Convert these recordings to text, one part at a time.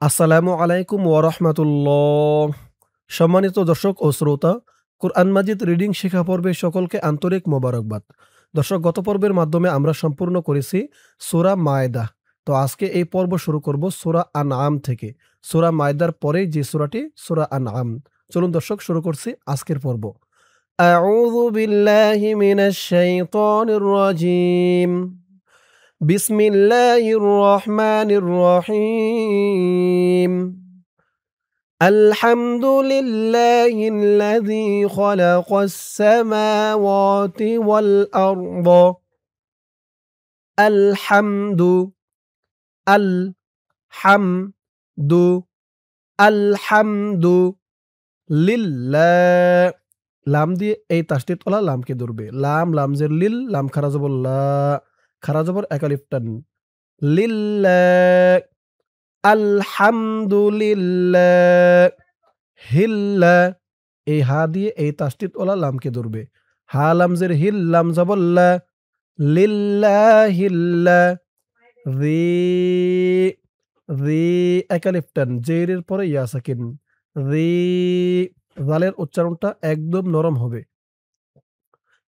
আসসালামু আলাইকুম ওয়া রাহমাতুল্লাহ। সম্মানিত দর্শক ও শ্রোতা, কোরআন মাজিদ রিডিং শেখা পর্বে সকলকে আন্তরিক মোবারকবাদ। দর্শক, গত পর্বের মাধ্যমে আমরা সম্পূর্ণ করেছি সূরা মায়দা। তো আজকে এই পর্ব শুরু করব সূরা আনআম থেকে। সূরা মায়দার পরেই যে সূরাটি সূরা আনআম। চলুন দর্শক, শুরু করছি আজকের পর্ব। আউযু বিল্লাহি মিনাশ শাইতানির রাজীম। বিসমিল্লাহির রহমানির রহিম। আলহামদুলিল্লাহিল্লাযী খালাকাস সামাওয়াতি ওয়াল আরদ। আলহামদু আল হাম দু আলহামদু লিল্লাহ। লাম দিয়ে এই তাসদীদ ওয়ালা লামকে ধরবে। লাম লামজের লিল, লাম খারা জবর লা, খারা জবর এক আলিফ টান। লিল্লাহ। আলহামদুলিল্লাহ। হিল্লা, এই হা দিয়ে এই তাসদীদ ওয়ালা লামকে ধরবে। হা লামজের হিল, লাম জবর লা। লিল্লাহিল্লা। জি জি এক আলিফ টান, জেরের পরে ইয়া সাকিন। জি, জালের উচ্চারণটা একদম নরম হবে।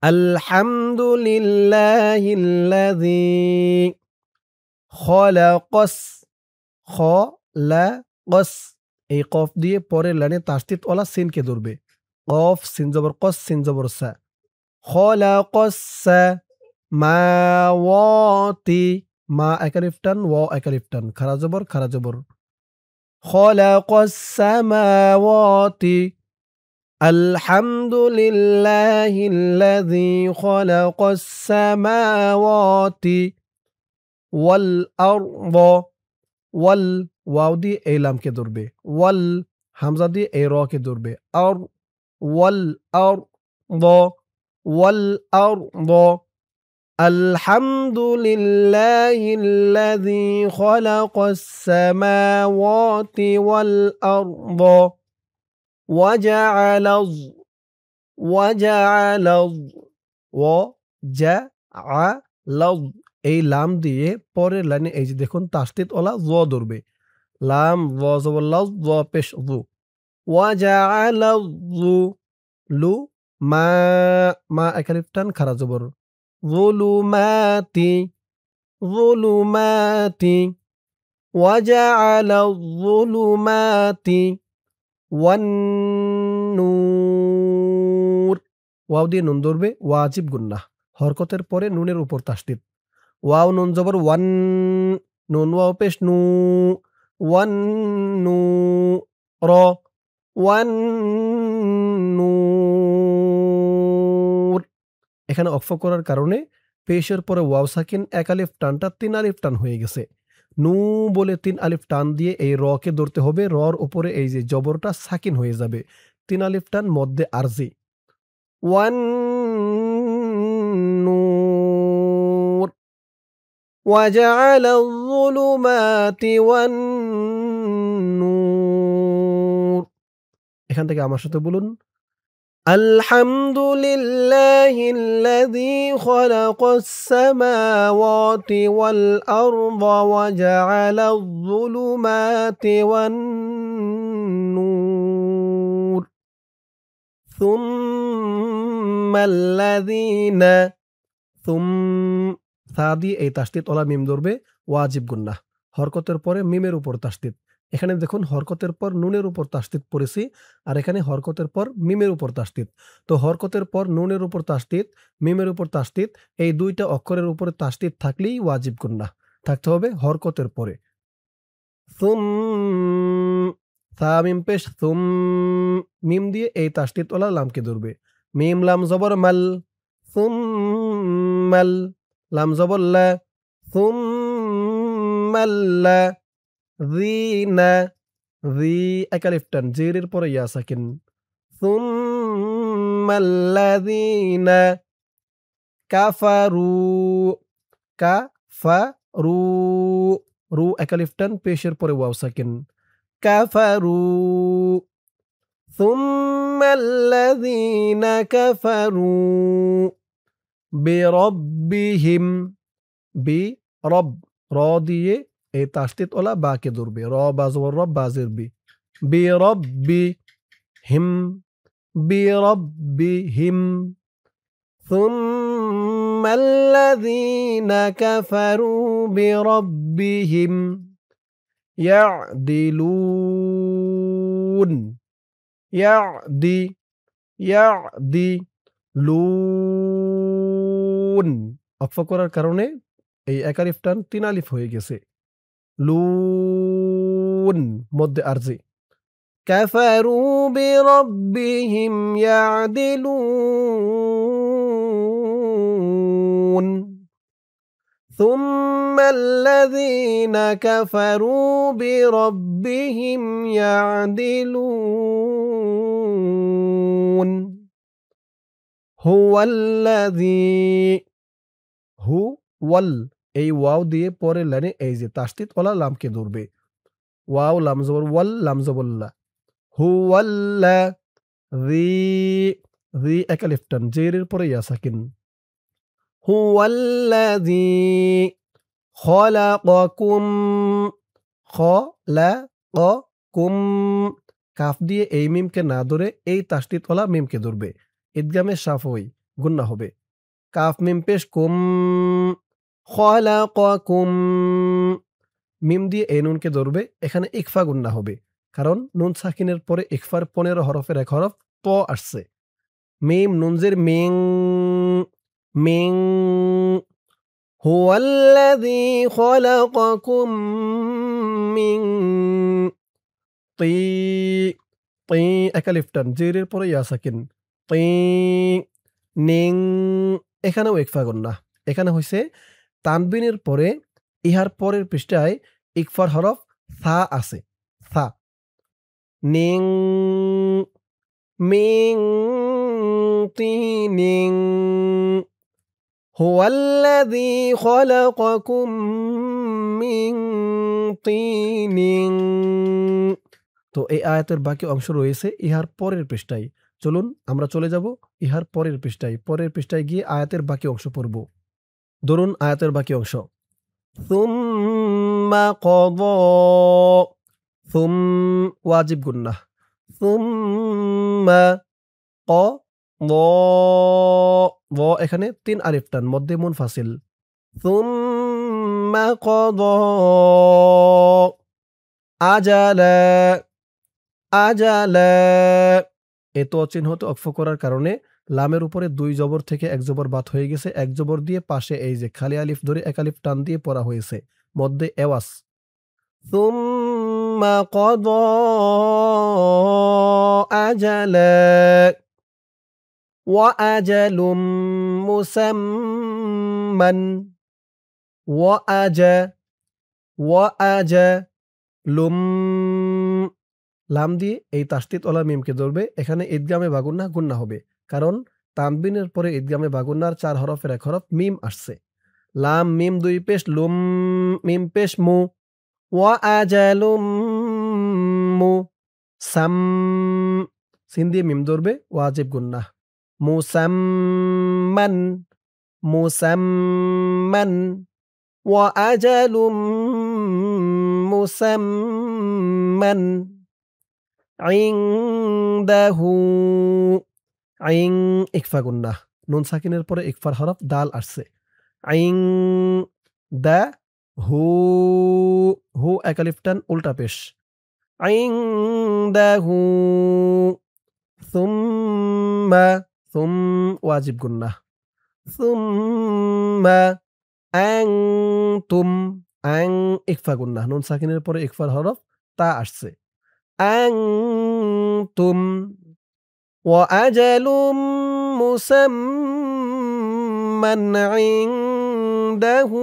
আলহামদুলিল্লাহিল্লাযী খলাকাস, খলাকস, এই কফ দিয়ে পরের লাইনে তাসদীদ ওয়ালা সিনকে ধরবে। কফ সিন জবর কস, সিন জবর সা। খলাকস সা মাওয়াতি, মা এক আলিফ টান, ওয়া এক আলিফ টান, খারা জবর খারা জবর। খলাকস সামাওয়াতি। আলহামদুলিল্লাহিল্লাযী খলাকাস সামাওয়াতি ওয়াল আরদ। ওয়াল, ওয়াও দিয়ে এই লামকে ধরবে। ওয়াল, হামজা দিয়ে এই র কে ধরবে। আর, ওয়াল আরদ, ওয়াল আরদ। আলহামদুলিল্লাহিল্লাযী খালাকাস সামাওয়াতি ওয়াল আরদ ওয়াজআলাজ, ওয়াজআলাজ, ওয়াজআলাজ, এই লাম দিয়ে পরের লাইনে এই যে দেখুন তাসদীদ ওয়ালা য ধরবে। লাম য জবর লাজ, য পেশ যু। ওয়াজআলাযু, লু মা, মা এক আলিফ টান, খারা জবর। যুলুমাতি, যুলুমাতি। ওয়াজআলায-যুলুমাতি ওয়ান-নূর। ওয়াও দিয়ে নুন ধরবে, ওয়াজিব গুন্নাহ। হরকতের পরে নুনের উপর তাসদীদ। ওয়াও নুন জবর ওয়ান, নুন ওয়াও পেশ নু, ওয়ান-নূর, ওয়ান-নূর। এখানে অক্ফ করার কারণে পেশের পরে ওয়াও সাকিন এক আলিফ টানটা ৩ আলিফ টান হয়ে গেছে। নু বলে ৩ আলিফ টান দিয়ে এই র কে ধরতে হবে। রর উপরে এই যে জবরটা সাকিন হয়ে যাবে। ৩ আলিফ টান মধ্যে আরজি। ওয়ান-নূর ওয়াজআলায-যুলুমাতি ওয়ান-নূর। এখান থেকে আমার সাথে বলুন, আলহামদুলিল্লাহিল্লাযী খালাকাস সামাওয়াতি ওয়াল আরদ ওয়াজআলায-যুলুমাতি ওয়ান-নূর সুম্মাল্লাযীনা। সা দিয়ে এই তাসদীদ ওয়ালা মিম ধরবে, ওয়াজিব গুন্নাহ। হরকতের পরে মিমের উপর তাসদীদ। এখানে দেখুন হরকতের পর নুনের উপর তাসদীদ পড়েছি, আর এখানে হরকতের পর মিমের উপর তাসদীদ। তো হরকতের পর নুনের উপর তাসদীদ, মিমের উপর তাসদীদ, এই ২ টা অক্ষরের উপরে তাসদীদ থাকলেই ওয়াজিব গুন্নাহ। থাকতে হবে হরকতের পরে। সুম, সা মিম পেশ সুম, মিম দিয়ে এই তাসদীদ ওয়ালা লামকে ধরবে। মিম লাম জবর মাল, সুম্মাল, লাম জবর লা, সুম্মাল্লা। যিনা, জি এক আলিফ টান, জেরের পরে ইয়া সাকিন। সুম্মাল্লাযীনা কাফারু, কাফারু, রু এক আলিফ টান, পেশের পরে ওয়াও সাকিন। কাফারু সুম্মাল্লাযীনা কাফারু বিরব্বিহিম, বি রব, র দিয়ে এই তাসদিদওয়ালা বাকে ধরবে। র বা জবর র বা জের বি। বিরব্বি হিম বিরব্বিহিম সুম্মা আল্লাযীনা কাফারু বিরব্বিহিম ইয়া'দিলুন ইয়া'দি ইয়া'দিলুন ওয়াকফ করার কারণে এই এক আলিফ টান ৩ আলিফ হয়ে গেছে। লুন মধ্যে আরজি। কাফারু বিরব্বিহিম ইয়া'দিলুন ثم الذين كفروا بربهم يعدلون هو الذي হুয়াল এই ওয়াও দিয়ে পরের লাইনে এই যে তাসদিদ ওয়ালা লামকে ধরবে। ওয়াও লাম জবর ওয়াল লাম জবর লা। হুয়াল্লা রি এক আলিফ টান জেরের পরে ইয়া সাকিন। হুয়াল্লাযী খলাকাকুম খলাকাকুম কাফ দিয়ে এই মিমকে না ধরে এই তাসদিদ ওয়ালা মিমকে ধরবে। ইদগামে শাফওয়ি গুন্না হবে। কাফ মিম পেশ কুম খলাকাকুম মিম দিয়ে এই নুনকে ধরবে। এখানে ইকফা গুন্না হবে, কারণ নুন সাকিনের পরে ইকফার ১৫ হরফের এক হরফ ত আসছে। মিম নুনজের মিং মিং হুয়াল্লাযী খলাকাকুম মিন তি তি এক আলিফ টান জেরের পরে ইয়া সাকিন। তি নিং এখানেও ইকফা গুন্না। এখানে হইছে তানবিনের পরে ইহার পরের পৃষ্ঠায় ইকফার হরফ সা আছে। সা নিং মিং তিনিং হুয়াল্লাযী খলাকাকুম মিন তিনিং। তো এই আয়াতের বাকি অংশ রয়েছে ইহার পরের পৃষ্ঠায়। চলুন আমরা চলে যাব ইহার পরের পৃষ্ঠায়। পরের পৃষ্ঠায় গিয়ে আয়াতের বাকি অংশ পড়ব। ধরুন আয়াতের বাকি অংশ। সুম্মা কযা সুম ওয়াজিব গুন্নাহ। সুম্মা কযা এখানে ৩ আলিফ টান মধ্যে মুনফাসিল। সুম্মা কযা আজালা আজালা এ ত চিহ্নতে ওয়াকফ করার কারণে লামের উপরে ২ জবর থেকে ১ জবর বাদ হয়ে গেছে। ১ জবর দিয়ে পাশে এই যে খালি আলিফ ধরে ১ আলিফ টান দিয়ে পড়া হয়েছে। মধ্যে এওয়াজ। সুম্মা কযা আজালা ওয়া আজালুম মুসাম্মান ওয়া আজালুম লাম দিয়ে এই তাসদিদ ওয়ালা মিমকে ধরবে। এখানে ইদগামে বা গুন্না হবে, কারণ তানবিনের পরে ইদগামে বা গুন্নার ৪ হরফের এক হরফ মিম আসছে। লাম মিম ২ পেশ লুম মিম পেশ মু ওয়া আজালুম মু সাম সিন দিয়ে মিম ধরবে ওয়াজিব গুন্নাহ। মুসাম্মান মুসাম্মান ওয়া আজালুম মুসাম্মান ইনদাহু আইন ইকফা গুন্নাহ। নুন সাকিনের পরে ইকফার হরফ দাল আসছে। আইন দা হু হু এক আলিফ টান উল্টা পেশ। ইনদাহু সুম্মা সুম ওয়াজিব গুন্নাহ। সুম্মা আনতুম আন ইকফা গুন্নাহ। নুন সাকিনের পরে ইকফার হরফ তা আসছে। আনতুম ওয়া আজালুম মুসাম্মান ইনদাহু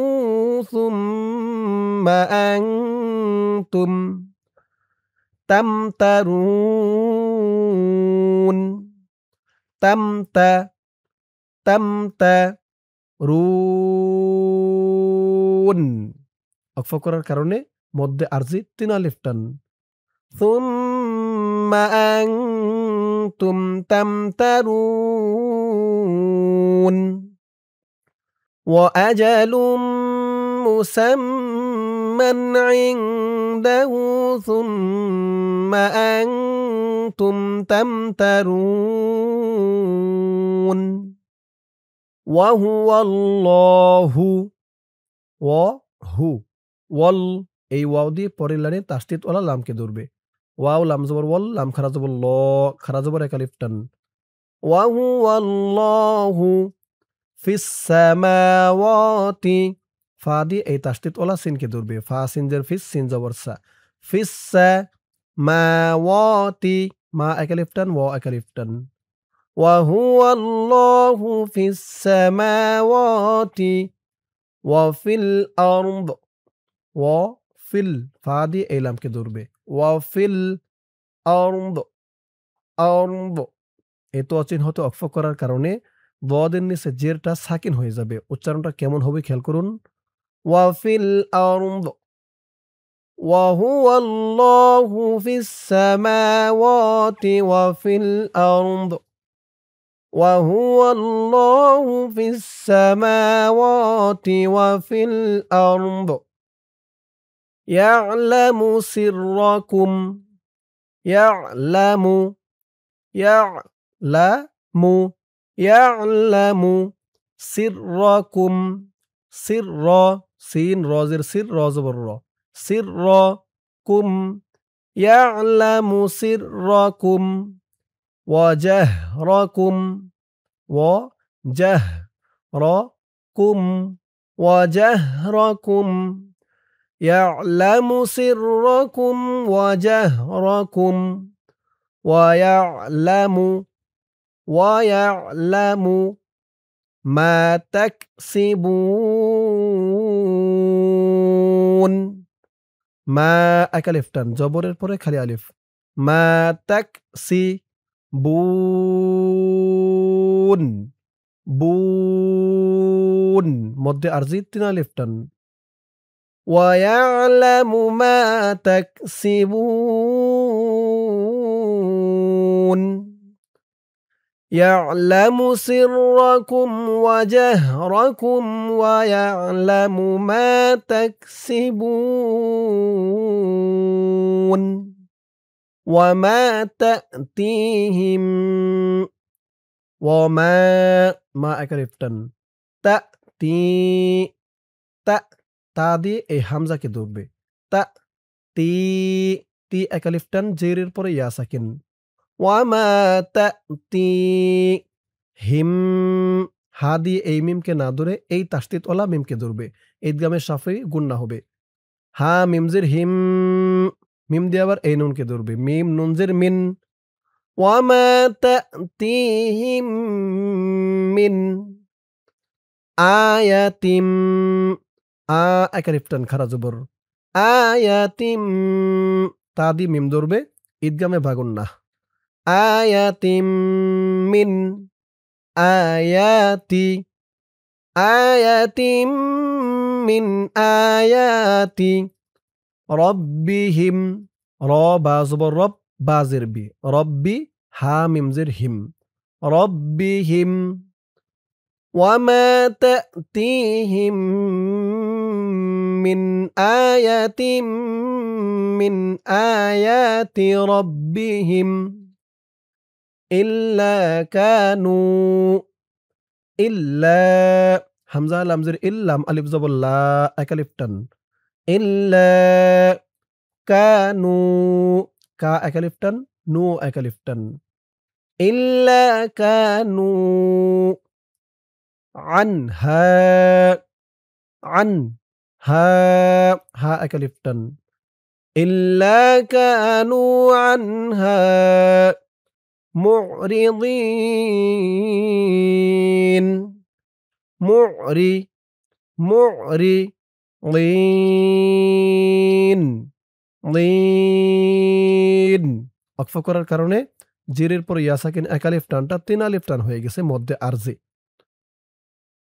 সুম্মা আনতুম তামতারুন তামতারুন ওয়াকফ করার কারণে মধ্যে আরজি ৩ আলিফ টান। সুম্মা আনতুম তামতারুন ওয়া আজালুম মুসাম্মান من عنده ثم أنتم تمترون وهو الله وهو ওয়াল এই ওয়াও দিয়ে পরের লাইনে তাসদিদ ওয়ালা লামকে ধরবে। ওয়াও লাম জবর ওয়াল লাম খারা জবর ল খারা জবর এক আলিফ টান। ওয়াহুয়াল্লাহু ফিস সামাওয়াতি ফা দিয়ে এই তাসদিদ ওয়ালা সিনকে ধরবে। ফা সিন জের ফিস সিন জবর সা। ফিস সামাওয়াতি মা এক আলিফ টান ওয়া এক আলিফ টান। ওয়াহুয়াল্লাহু ফিস সামাওয়াতি ওয়া ফিল আরদ ওয়া ফিল ফা দিয়ে এই লামকে ধরবে। ওয়া ফিল আরদ আরদ এই তো চিহ্নতে অক্ফ করার কারণে দদের নিচে জেরটা সাকিন হয়ে যাবে। উচ্চারণটা কেমন হবে খেয়াল করুন। ওয়া ফিল আরদ ওয়া হুয়াল্লাহু ফিস সামাওয়াতি ওয়া ফিল আরদ ওয়া হুয়াল্লাহু ফিস সামাওয়াতি ওয়া ফিল আরদ ইয়ালামু সিররাকুম ইয়ালামু ইয়ালামু ইয়ালামু সিররাকুম সিরর সিন রজের সির র জবর র সিররাকুম ইয়ালামু সিররাকুম ওয়া জাহরাকুম ওয়া জাহরাকুম ওয়া জাহরাকুম ইয়ালামু সিররাকুম ওয়া জাহরাকুম ওয়া ইয়ালামু মা তাকসিবুন মা এক আলিফ টান জবরের পরে খালি আলিফ মা তাকসিবুন বুন মধ্যে আরজি তিন আলিফ টান ওয়া ইয়ালামু মা তাকসিবুন ইয়ালামু সিররাকুম ওয়া জাহরাকুম ওয়া ইয়ালামু মা তাকসিবুন ওয়া মা তা'তিহিম ওয়া মা এক আলিফ টান তা'তি তা দিয়ে এই হামজাকে ধরবে। তি তি এক আলিফ টান জেরের পরে ইয়া সাকিন। ওয়া মা তা'তি হিম হা দিয়ে এই মিমকে না ধরে এই তাসদিদ ওয়ালা মিমকে ধরবে। ঈদগামে শাফি গুন্না হবে। হা মিমজের হিম মিম দিয়ে আবার এই নুনকে ধরবে। মিম নুনজের মিন ওয়া মা তা'তিহিম মিন আয়াতিম এক আলিফ টান খারা জবর আয়াতিম তা দিয়ে মিম ধরবে। ঈদগামে ভাগুন্না আয়াতিম মিন আয়াতি আয়াতিম মিন আয়াতি রব্বিহিম র বা জবর রব বাজের বি রব্বি হা মিমজের হিম রব্বিহিম ওয়া মা তা'তিহিম মিন আয়াতিম মিন আয়াতি রব্বিহিম ইল্লা কানু ইল্লা হামজা লামজের ইল্লাম আলিফ জবর লা এক আলিফ টান ইল্লা কানু কা এক আলিফ টান নু এক আলিফ টান ইল্লা কানু আনহা আনহা হা এক আলিফ টান ইল্লা কানু আনহা মু'রিদিন মু'রিদিন ওয়াকফ করার কারণে জিরের পর ইয়া সাকিন এক আলিফ টানটা তিন আলিফ টান হয়ে গেছে মধ্যে আরজি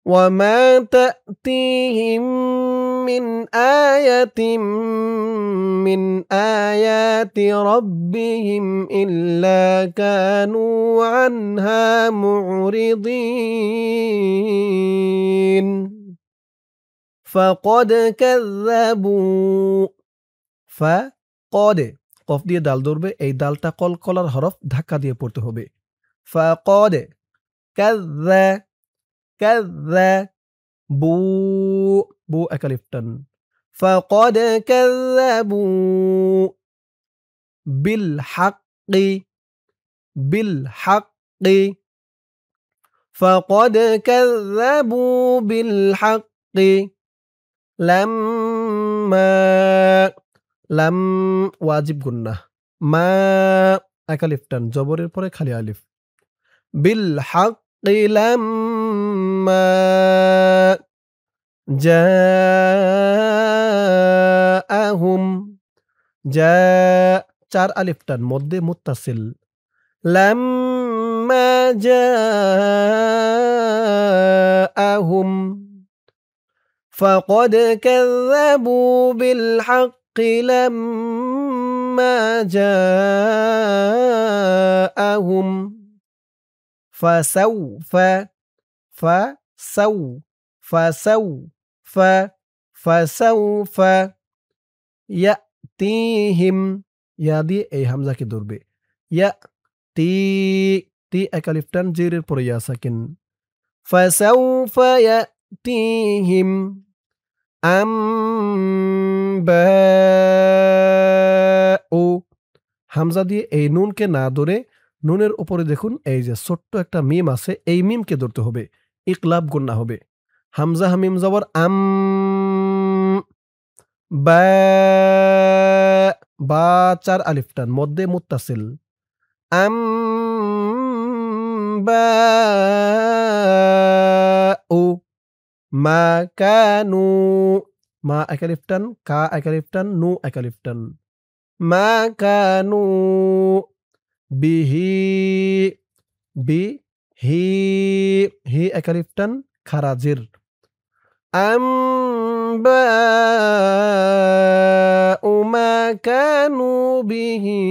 ওয়া মা তা'তিহিম মিন আয়াতিম মিন আয়াতি রাব্বিহিম ইল্লা কানু আনহা মু'রিদিন ফাকাদ কাযাবু ফাকাদ কফ দিয়ে দাল ধরবে। এই দালটা কলকলার হরফ ধাক্কা দিয়ে পড়তে হবে। ফাকাদ কাযযা কাযযা বু বু একালিফ টান। ফাকাদ কাযাবু বিল হাক্কি বিল হাক্কি ফাকাদ কাযাবু বিল হাক্কি লাম্মা লাম ওয়াজিব গুন্নাহ মা একালিফ টান জবরের পরে খালি আলিফ বিল হাক্কি লাম্মা জাআহুম জা চার আলিফ টান মধ্যে মুত্তাসিল লাম্মা জাআহুম ফাকাদ কাযাবু বিল হাক্কি লাম্মা জাআহুম ফাসাউফা ফাসাউফা ফাসাউফা ইয়াতিহিম ইয়া দিয়ে এই হামজাকে ধরবে ইয়াতি তি একালিফ টান জেরের পরে ইয়া সাকিন ফাসাউফা ইয়াতিহিম আম্বাউ হামজা দিয়ে এই নুনকে না ধরে নুনের উপরে দেখুন এই যে ছোট্ট একটা মিম আছে, এই মিমকে ধরতে হবে, ইকলাব গুন্না হবে। হামজা হামিম জবর আম বা বা চার আলিফ টান মধ্যে মুত্তাসিল আম বা ও মা কানু মা একালিফ টান কা একালিফ টান নু একালিফ টান মা কানু বিহি বিহি হি একালিফ টান খারাজির আম্বাউ মা কানু বিহি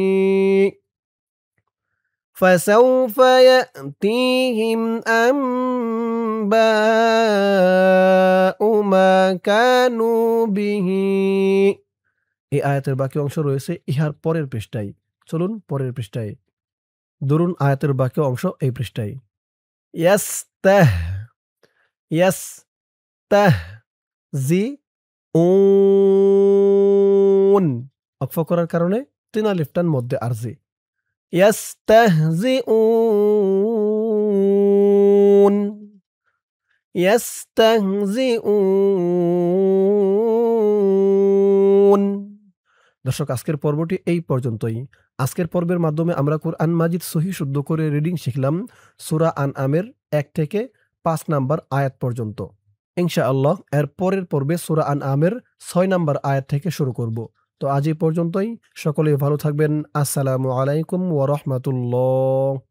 ফাসাউফা ইয়াতিহিম আম্বাউ মা কানু বিহি। এই আয়াতের বাকি অংশ রয়েছে ইহার পরের পৃষ্ঠায়। চলুন পরের পৃষ্ঠায় ধরুন আয়াতের বাকি অংশ এই পৃষ্ঠায়। ইয়াস্তাহ ইয়াস্তাহজিউন ওয়াকফ করার কারণে তিন আলিফ টান মধ্যে আরজি ইয়াস্তাহজিউন ইয়াস্তাহজিউন। দর্শক আজকের পর্বটি এই পর্যন্তই। আজকের পর্বের মাধ্যমে আমরা কুরআন মাজিদ সহি শুদ্ধ করে রিডিং শিখলাম সূরা আনআমের 1 থেকে 5 নাম্বার আয়াত পর্যন্ত। ইনশাআল্লাহ এর পরের পর্বে সূরা আনআমের 6 নাম্বার আয়াত থেকে শুরু করব। তো আজ এই পর্যন্তই। সকলেই ভালো থাকবেন। আসসালামু আলাইকুম ওয়া রাহমাতুল্লাহ।